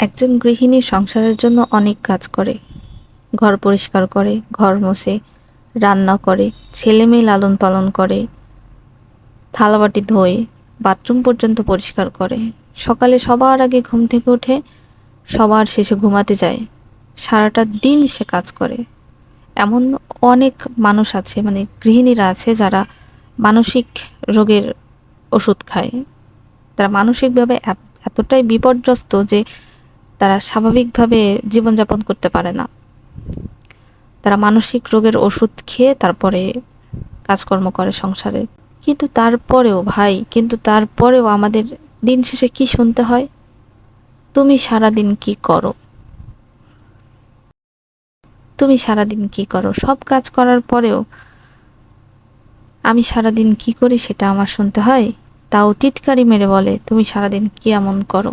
একজন গৃহিণী সংসারের জন্য অনেক কাজ করে। ঘর পরিষ্কার করে, ঘর মোছে, রান্না করে, ছেলেমেয়ে লালন পালন করে, থালাবাটি ধোয়, বাথরুম পর্যন্ত পরিষ্কার করে। সকালে সবার আগে ঘুম থেকে উঠে সবার শেষে ঘুমাতে যায়। সারাটা দিন সে কাজ করে। এমন অনেক মানুষ আছে, মানে গৃহিণীরা আছে যারা মানসিক রোগের ওষুধ খায়। তারা মানসিকভাবে এতটাই বিপর্যস্ত যে তারা স্বাভাবিকভাবে জীবনযাপন করতে পারে না। তারা মানসিক রোগের ওষুধ খেয়ে তারপরে কাজকর্ম করে সংসারে। কিন্তু তারপরেও আমাদের দিন শেষে কি শুনতে হয়? তুমি সারাদিন কি করো? তুমি সারাদিন কি করো? সব কাজ করার পরেও আমি সারাদিন কি করি সেটা আমার শুনতে হয়। তাও টিটকারি মেরে বলে, তুমি সারাদিন কি এমন করো?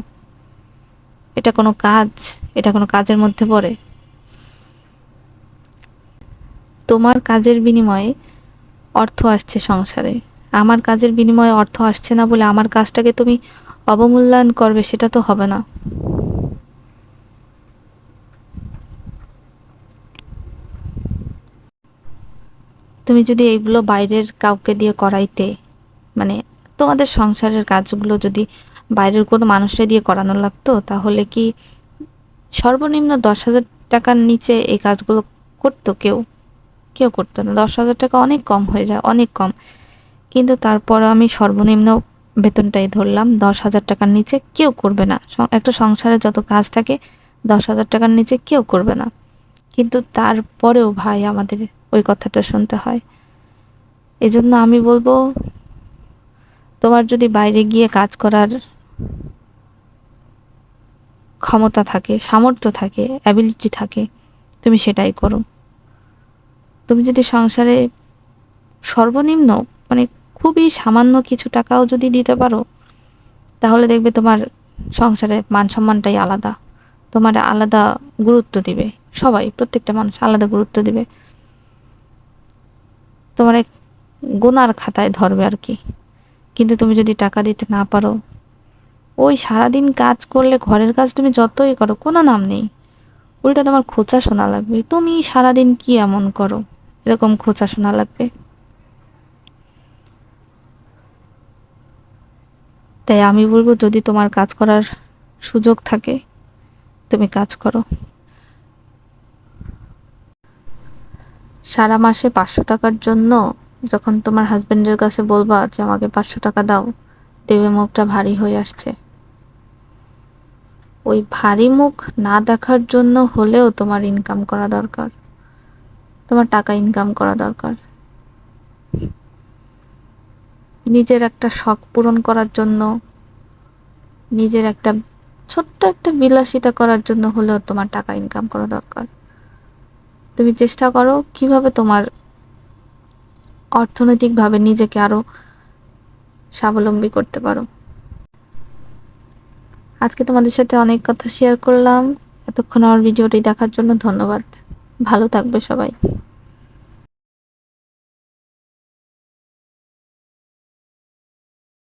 এটা কোনো কাজ? এটা কোনো কাজের মধ্যে পড়ে? তোমার কাজের বিনিময়ে অর্থ আসছে সংসারে, আমার কাজের বিনিময়ে অর্থ আসছে না বলে আমার কাজটাকে তুমি অবমূল্যায়ন করবে, সেটা তো হবে না। তুমি যদি এইগুলো বাইরের কাউকে দিয়ে করাইতে, মানে তোমাদের সংসারের কাজগুলো যদি বাইরের কোনো মানুষে দিয়ে করানো লাগতো, তাহলে কি সর্বনিম্ন 10,000 টাকার নিচে এই কাজগুলো করতো কেউ? কেউ করতো না। 10,000 টাকা অনেক কম হয়ে যায়, অনেক কম। কিন্তু তারপর আমি সর্বনিম্ন বেতনটাই ধরলাম, 10,000 টাকার নিচে কেউ করবে না। একটা সংসারে যত কাজ থাকে 10,000 টাকার নিচে কেউ করবে না। কিন্তু তারপরেও ভাই আমাদের ওই কথাটা শুনতে হয়। এজন্য আমি বলবো, তোমার যদি বাইরে গিয়ে কাজ করার ক্ষমতা থাকে, সামর্থ্য থাকে, অ্যাবিলিটি থাকে, তুমি সেটাই করো। তুমি যদি সংসারে সর্বনিম্ন, মানে খুবই সামান্য কিছু টাকাও যদি দিতে পারো, তাহলে দেখবে তোমার সংসারে মান সম্মানটাই আলাদা। তোমার আলাদা গুরুত্ব দিবে সবাই, প্রত্যেকটা মানুষ আলাদা গুরুত্ব দিবে। তোমার এক গুনার খাতায় ধরবে আর কি। কিন্তু তুমি যদি টাকা দিতে না পারো, ওই সারাদিন কাজ করলে ঘরের কাজ তুমি যতই করো কোনো নাম নেই। উল্টা তোমার খোঁচা শোনা লাগবে, তুমি সারাদিন কি এমন করো, এরকম খোঁচা শোনা লাগবে। তাই আমি বলবো, যদি তোমার কাজ করার সুযোগ থাকে তুমি কাজ করো। সারা মাসে 500 টাকার জন্য যখন তোমার হাজবেন্ডের কাছে বলবা যে আমাকে 500 টাকা দাও, দেবে মুখটা ভারী হয়ে আসছে। ওই ভারী মুখ না দেখার জন্য হলেও তোমার ইনকাম করা দরকার, তোমার টাকা ইনকাম করা দরকার। নিজের একটা শখ পূরণ করার জন্য, নিজের একটা ছোট্ট একটা বিলাসিতা করার জন্য হলেও তোমার টাকা ইনকাম করা দরকার। তুমি চেষ্টা করো কিভাবে তোমার অর্থনৈতিকভাবে নিজেকে আরো স্বাবলম্বী করতে পারো। আজকে তোমাদের সাথে অনেক কথা শেয়ার করলাম। এতক্ষণ আমার ভিডিওটি দেখার জন্য ধন্যবাদ। ভালো থাকবে সবাই।